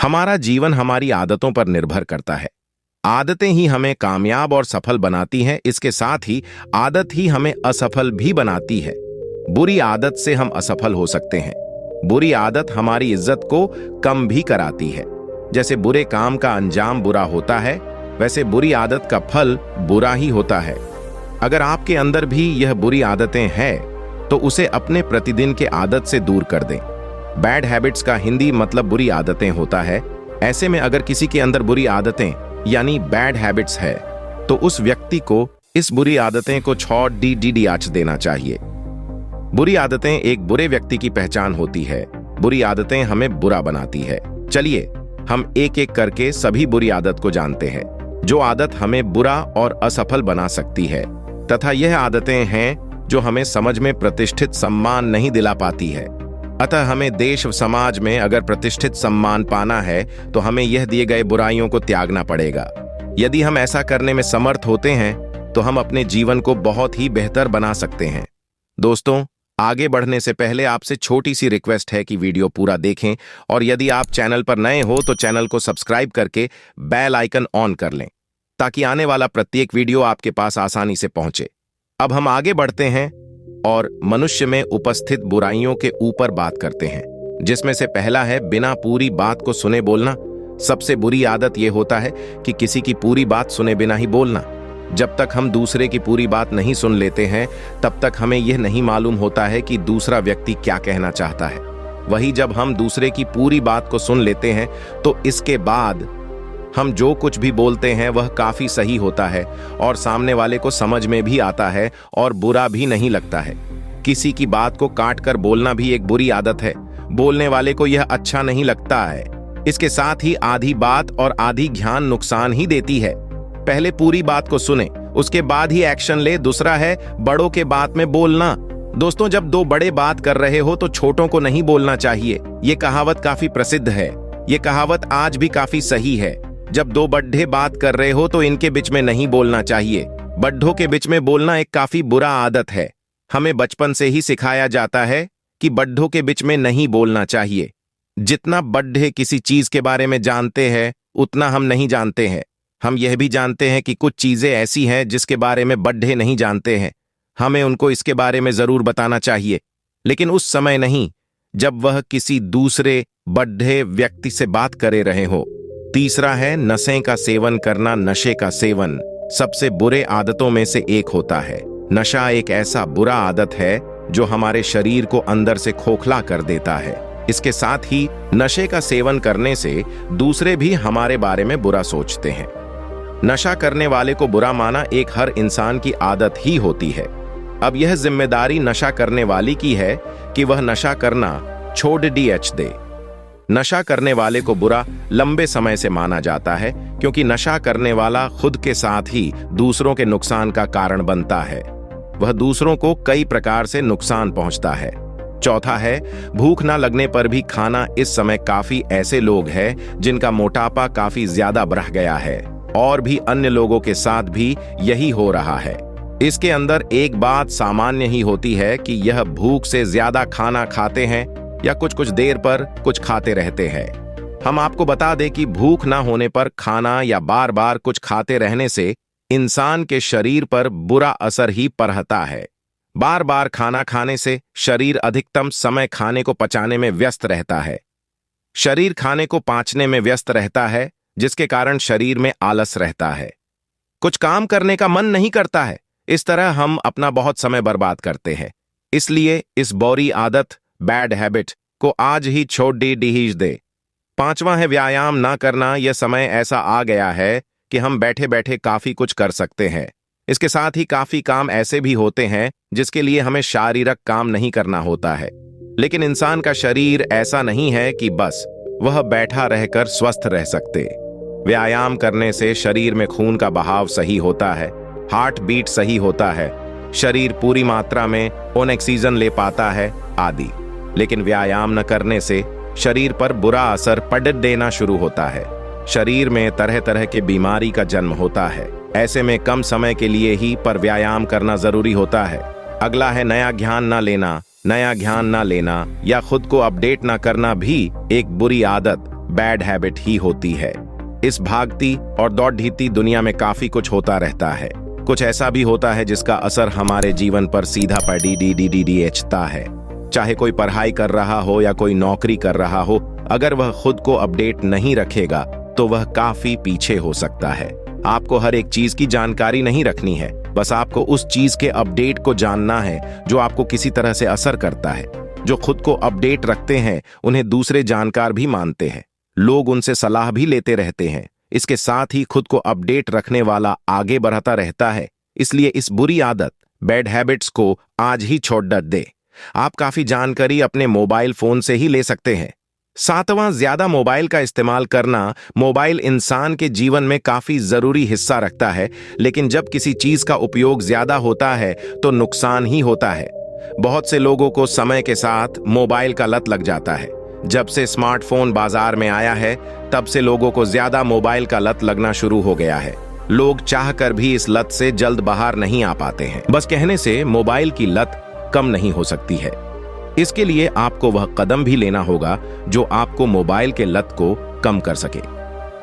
हमारा जीवन हमारी आदतों पर निर्भर करता है। आदतें ही हमें कामयाब और सफल बनाती हैं, इसके साथ ही आदत ही हमें असफल भी बनाती है। बुरी आदत से हम असफल हो सकते हैं। बुरी आदत हमारी इज्जत को कम भी कराती है। जैसे बुरे काम का अंजाम बुरा होता है, वैसे बुरी आदत का फल बुरा ही होता है। अगर आपके अंदर भी यह बुरी आदतें हैं, तो उसे अपने प्रतिदिन के आदत से दूर कर दें। बैड हैबिट्स का हिंदी मतलब बुरी आदतें होता है। ऐसे में अगर किसी के अंदर बुरी आदतें यानी बैड हैबिट्स है, तो उस व्यक्ति को इस बुरी आदतें को छोड़ डी देना चाहिए। बुरी आदतें एक बुरे व्यक्ति की पहचान होती है। बुरी आदतें हमें बुरा बनाती है। चलिए हम एक एक करके सभी बुरी आदत को जानते हैं, जो आदत हमें बुरा और असफल बना सकती है, तथा यह आदतें हैं जो हमें समझ में प्रतिष्ठित सम्मान नहीं दिला पाती है। अतः हमें देश समाज में अगर प्रतिष्ठित सम्मान पाना है, तो हमें यह दिए गए बुराइयों को त्यागना पड़ेगा। यदि हम ऐसा करने में समर्थ होते हैं, तो हम अपने जीवन को बहुत ही बेहतर बना सकते हैं। दोस्तों, आगे बढ़ने से पहले आपसे छोटी सी रिक्वेस्ट है कि वीडियो पूरा देखें, और यदि आप चैनल पर नए हो तो चैनल को सब्सक्राइब करके बेल आइकन ऑन कर लें, ताकि आने वाला प्रत्येक वीडियो आपके पास आसानी से पहुंचे। अब हम आगे बढ़ते हैं और मनुष्य में उपस्थित बुराइयों के ऊपर बात करते हैं, जिसमें से पहला है बिना पूरी बात को सुने बोलना। सबसे बुरी आदत यह होता है कि किसी की पूरी बात सुने बिना ही बोलना। जब तक हम दूसरे की पूरी बात नहीं सुन लेते हैं, तब तक हमें यह नहीं मालूम होता है कि दूसरा व्यक्ति क्या कहना चाहता है। वही जब हम दूसरे की पूरी बात को सुन लेते हैं, तो इसके बाद हम जो कुछ भी बोलते हैं वह काफी सही होता है और सामने वाले को समझ में भी आता है और बुरा भी नहीं लगता है। किसी की बात को काट कर बोलना भी एक बुरी आदत है। बोलने वाले को यह अच्छा नहीं लगता है। इसके साथ ही आधी बात और आधी ज्ञान नुकसान ही देती है। पहले पूरी बात को सुने, उसके बाद ही एक्शन ले। दूसरा है बड़ों के बात में बोलना। दोस्तों, जब दो बड़े बात कर रहे हो तो छोटों को नहीं बोलना चाहिए। ये कहावत काफी प्रसिद्ध है। ये कहावत आज भी काफी सही है। जब दो बड्ढे बात कर रहे हो तो इनके बीच में नहीं बोलना चाहिए। बड्ढों के बीच में बोलना एक काफी बुरा आदत है। हमें बचपन से ही सिखाया जाता है कि बड्ढों के बीच में नहीं बोलना चाहिए। जितना बड्ढे किसी चीज के बारे में जानते हैं, उतना हम नहीं जानते हैं। हम यह भी जानते हैं कि कुछ चीजें ऐसी हैं जिसके बारे में बड्ढे नहीं जानते हैं। हमें उनको इसके बारे में जरूर बताना चाहिए, लेकिन उस समय नहीं जब वह किसी दूसरे बड्ढे व्यक्ति से बात करे रहे हो। तीसरा है नशे का सेवन करना। नशे का सेवन सबसे बुरे आदतों में से एक होता है। नशा एक ऐसा बुरा आदत है जो हमारे शरीर को अंदर से खोखला कर देता है। इसके साथ ही नशे का सेवन करने से दूसरे भी हमारे बारे में बुरा सोचते हैं। नशा करने वाले को बुरा माना एक हर इंसान की आदत ही होती है। अब यह जिम्मेदारी नशा करने वाली की है कि वह नशा करना छोड़ दे। नशा करने वाले को बुरा लंबे समय से माना जाता है, क्योंकि नशा करने वाला खुद के साथ ही दूसरों के नुकसान का कारण बनता है। वह दूसरों को कई प्रकार से नुकसान पहुंचता है। चौथा है भूख ना लगने पर भी खाना। इस समय काफी ऐसे लोग हैं जिनका मोटापा काफी ज्यादा बढ़ गया है, और भी अन्य लोगों के साथ भी यही हो रहा है। इसके अंदर एक बात सामान्य ही होती है कि यह भूख से ज्यादा खाना खाते हैं या कुछ कुछ देर पर कुछ खाते रहते हैं। हम आपको बता दें कि भूख ना होने पर खाना या बार बार कुछ खाते रहने से इंसान के शरीर पर बुरा असर ही पड़ता है। बार बार खाना खाने से शरीर अधिकतम समय खाने को पचाने में व्यस्त रहता है। शरीर खाने को पाचने में व्यस्त रहता है, जिसके कारण शरीर में आलस रहता है। कुछ काम करने का मन नहीं करता है। इस तरह हम अपना बहुत समय बर्बाद करते हैं। इसलिए इस बुरी आदत बैड हैबिट को आज ही छोड़ दे। पांचवा है व्यायाम ना करना। यह समय ऐसा आ गया है कि हम बैठे बैठे काफी कुछ कर सकते हैं। इसके साथ ही काफी काम ऐसे भी होते हैं जिसके लिए हमें शारीरिक काम नहीं करना होता है। लेकिन इंसान का शरीर ऐसा नहीं है कि बस वह बैठा रहकर स्वस्थ रह सकते। व्यायाम करने से शरीर में खून का बहाव सही होता है, हार्ट बीट सही होता है, शरीर पूरी मात्रा में ऑक्सीजन ले पाता है आदि। लेकिन व्यायाम न करने से शरीर पर बुरा असर पड़ देना शुरू होता है। शरीर में तरह तरह के बीमारी का जन्म होता है। ऐसे में कम समय के लिए ही पर व्यायाम करना जरूरी होता है। अगला है नया ज्ञान ना लेना। नया ज्ञान ना लेना या खुद को अपडेट ना करना भी एक बुरी आदत बैड हैबिट ही होती है। इस भागती और दौड़ती दुनिया में काफी कुछ होता रहता है। कुछ ऐसा भी होता है जिसका असर हमारे जीवन पर सीधा पड़ता है। चाहे कोई पढ़ाई कर रहा हो या कोई नौकरी कर रहा हो, अगर वह खुद को अपडेट नहीं रखेगा तो वह काफी पीछे हो सकता है। आपको हर एक चीज की जानकारी नहीं रखनी है, बस आपको उस चीज के अपडेट को जानना है जो आपको किसी तरह से असर करता है। जो खुद को अपडेट रखते हैं उन्हें दूसरे जानकार भी मानते हैं, लोग उनसे सलाह भी लेते रहते हैं। इसके साथ ही खुद को अपडेट रखने वाला आगे बढ़ता रहता है। इसलिए इस बुरी आदत बैड हैबिट्स को आज ही छोड़ दे। आप काफी जानकारी अपने मोबाइल फोन से ही ले सकते हैं। सातवां, ज्यादा मोबाइल का इस्तेमाल करना। मोबाइल इंसान के जीवन में काफी जरूरी हिस्सा रखता है, लेकिन जब किसी चीज का उपयोग ज्यादा होता है तो नुकसान ही होता है। बहुत से लोगों को समय के साथ मोबाइल का लत लग जाता है। जब से स्मार्टफोन बाजार में आया है तब से लोगों को ज्यादा मोबाइल का लत लगना शुरू हो गया है। लोग चाहकर भी इस लत से जल्द बाहर नहीं आ पाते हैं। बस कहने से मोबाइल की लत कम नहीं हो सकती है। इसके लिए आपको वह कदम भी लेना होगा जो आपको मोबाइल के लत को कम कर सके।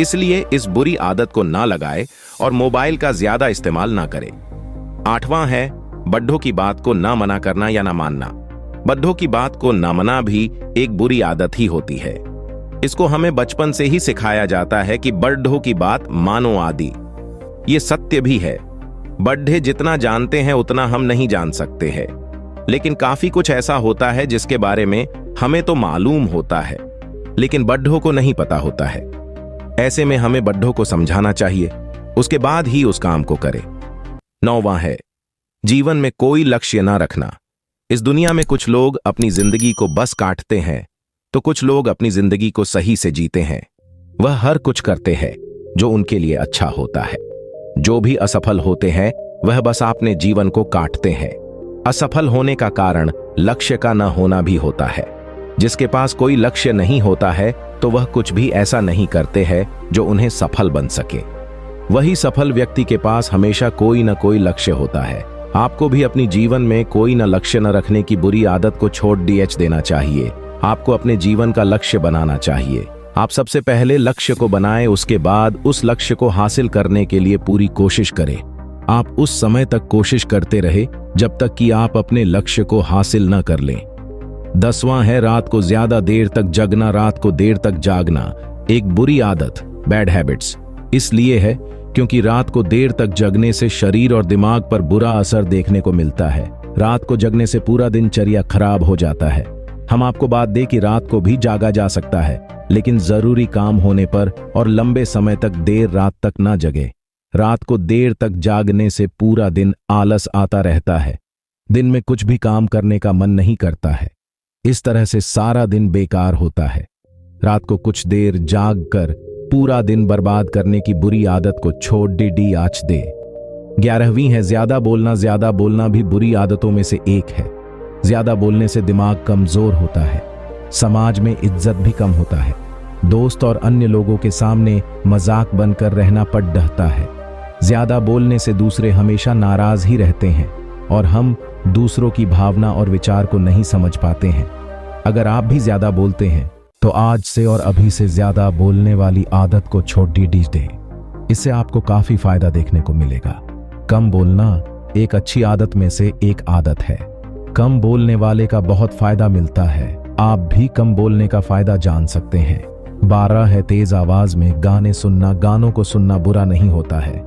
इसलिए इस बुरी आदत को ना लगाए और मोबाइल का ज्यादा इस्तेमाल ना करें। आठवां है बड्ढों की बात को ना मना करना या ना मानना। बड्ढों की बात को ना मना भी एक बुरी आदत ही होती है। इसको हमें बचपन से ही सिखाया जाता है कि बड्ढों की बात मानो आदि। ये सत्य भी है। बड्ढे जितना जानते हैं उतना हम नहीं जान सकते हैं, लेकिन काफी कुछ ऐसा होता है जिसके बारे में हमें तो मालूम होता है लेकिन बड्ढों को नहीं पता होता है। ऐसे में हमें बड्ढों को समझाना चाहिए, उसके बाद ही उस काम को करें। नौवां है जीवन में कोई लक्ष्य ना रखना। इस दुनिया में कुछ लोग अपनी जिंदगी को बस काटते हैं तो कुछ लोग अपनी जिंदगी को सही से जीते हैं। वह हर कुछ करते हैं जो उनके लिए अच्छा होता है। जो भी असफल होते हैं वह बस अपने जीवन को काटते हैं। असफल होने का कारण लक्ष्य का न होना भी होता है। जिसके पास कोई लक्ष्य नहीं होता है तो वह कुछ भी ऐसा नहीं करते हैं जो उन्हें सफल बन सके। वही सफल व्यक्ति के पास हमेशा कोई न कोई लक्ष्य होता है। आपको भी अपनी जीवन में कोई न लक्ष्य न रखने की बुरी आदत को छोड़ देना चाहिए। आपको अपने जीवन का लक्ष्य बनाना चाहिए। आप सबसे पहले लक्ष्य को बनाएं, उसके बाद उस लक्ष्य को हासिल करने के लिए पूरी कोशिश करें। आप उस समय तक कोशिश करते रहे जब तक कि आप अपने लक्ष्य को हासिल न कर लें। 10वां है रात को ज्यादा देर तक जगना, रात को देर तक जागना। एक बुरी आदत बैड हैबिट्स इसलिए है क्योंकि रात को देर तक जगने से शरीर और दिमाग पर बुरा असर देखने को मिलता है। रात को जगने से पूरा दिनचर्या खराब हो जाता है। हम आपको बात दें कि रात को भी जागा जा सकता है, लेकिन जरूरी काम होने पर और लंबे समय तक देर रात तक ना जगे। रात को देर तक जागने से पूरा दिन आलस आता रहता है। दिन में कुछ भी काम करने का मन नहीं करता है। इस तरह से सारा दिन बेकार होता है। रात को कुछ देर जाग कर पूरा दिन बर्बाद करने की बुरी आदत को छोड़ आज दे। 11वीं है ज्यादा बोलना भी बुरी आदतों में से एक है। ज्यादा बोलने से दिमाग कमजोर होता है, समाज में इज्जत भी कम होता है, दोस्त और अन्य लोगों के सामने मजाक बनकर रहना पड़ता है। ज्यादा बोलने से दूसरे हमेशा नाराज ही रहते हैं और हम दूसरों की भावना और विचार को नहीं समझ पाते हैं। अगर आप भी ज्यादा बोलते हैं तो आज से और अभी से ज्यादा बोलने वाली आदत को छोड़ दीजिए। इससे आपको काफी फायदा देखने को मिलेगा। कम बोलना एक अच्छी आदत में से एक आदत है। कम बोलने वाले का बहुत फायदा मिलता है। आप भी कम बोलने का फायदा जान सकते हैं। 12 है तेज आवाज में गाने सुनना। गानों को सुनना बुरा नहीं होता है।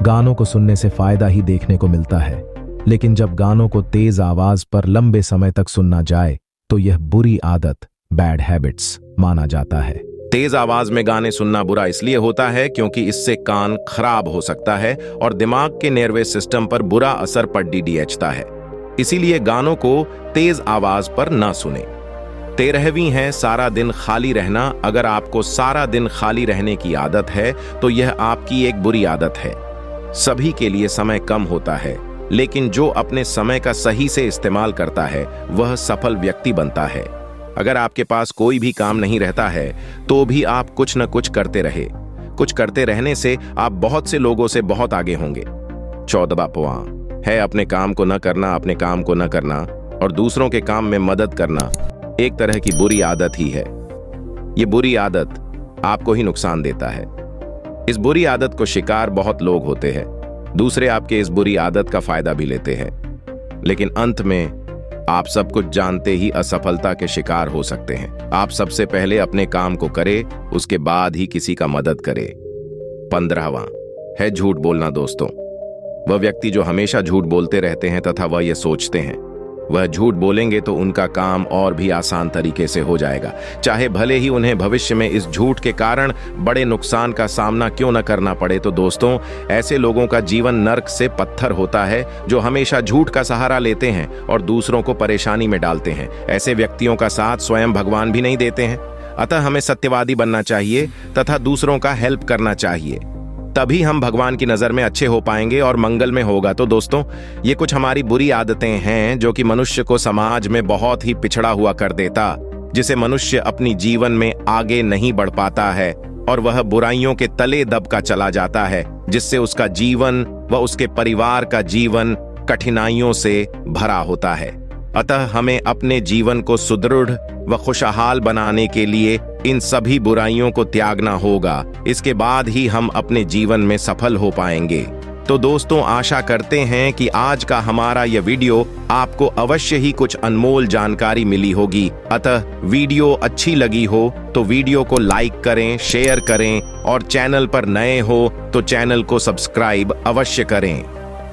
गानों को सुनने से फायदा ही देखने को मिलता है, लेकिन जब गानों को तेज आवाज पर लंबे समय तक सुनना जाए तो यह बुरी आदत बैड हैबिट्स माना जाता है। तेज आवाज में गाने सुनना बुरा इसलिए होता है क्योंकि इससे कान खराब हो सकता है और दिमाग के नर्वस सिस्टम पर बुरा असर पड़ता है। इसीलिए गानों को तेज आवाज पर ना सुने। 13वीं है सारा दिन खाली रहना। अगर आपको सारा दिन खाली रहने की आदत है तो यह आपकी एक बुरी आदत है। सभी के लिए समय कम होता है, लेकिन जो अपने समय का सही से इस्तेमाल करता है वह सफल व्यक्ति बनता है। अगर आपके पास कोई भी काम नहीं रहता है तो भी आप कुछ न कुछ करते रहे। कुछ करते रहने से आप बहुत से लोगों से बहुत आगे होंगे। 14वां है अपने काम को न करना। अपने काम को न करना और दूसरों के काम में मदद करना एक तरह की बुरी आदत ही है। ये बुरी आदत आपको ही नुकसान देता है। इस बुरी आदत को शिकार बहुत लोग होते हैं। दूसरे आपके इस बुरी आदत का फायदा भी लेते हैं, लेकिन अंत में आप सब कुछ जानते ही असफलता के शिकार हो सकते हैं। आप सबसे पहले अपने काम को करें, उसके बाद ही किसी का मदद करें। 15वां है झूठ बोलना। दोस्तों, वह व्यक्ति जो हमेशा झूठ बोलते रहते हैं तथा वह ये सोचते हैं वह झूठ बोलेंगे तो उनका काम और भी आसान तरीके से हो जाएगा, चाहे भले ही उन्हें भविष्य में इस झूठ के कारण बड़े नुकसान का सामना क्यों न करना पड़े। तो दोस्तों, ऐसे लोगों का जीवन नर्क से पत्थर होता है जो हमेशा झूठ का सहारा लेते हैं और दूसरों को परेशानी में डालते हैं। ऐसे व्यक्तियों का साथ स्वयं भगवान भी नहीं देते हैं। अतः हमें सत्यवादी बनना चाहिए तथा दूसरों का हेल्प करना चाहिए, तभी हम भगवान की नजर में अच्छे हो पाएंगे और मंगल में होगा। तो दोस्तों, ये कुछ हमारी बुरी आदतें हैं जो कि मनुष्य को समाज में बहुत ही पिछड़ा हुआ कर देता, जिसे मनुष्य अपनी जीवन में आगे नहीं बढ़ पाता है और वह बुराइयों के तले दबका चला जाता है, जिससे उसका जीवन व उसके परिवार का जीवन कठिनाइयों से भरा होता है। अतः हमें अपने जीवन को सुदृढ़ व खुशहाल बनाने के लिए इन सभी बुराइयों को त्यागना होगा। इसके बाद ही हम अपने जीवन में सफल हो पाएंगे। तो दोस्तों, आशा करते हैं कि आज का हमारा यह वीडियो आपको अवश्य ही कुछ अनमोल जानकारी मिली होगी। अतः वीडियो अच्छी लगी हो तो वीडियो को लाइक करें, शेयर करें और चैनल पर नए हो तो चैनल को सब्सक्राइब अवश्य करें।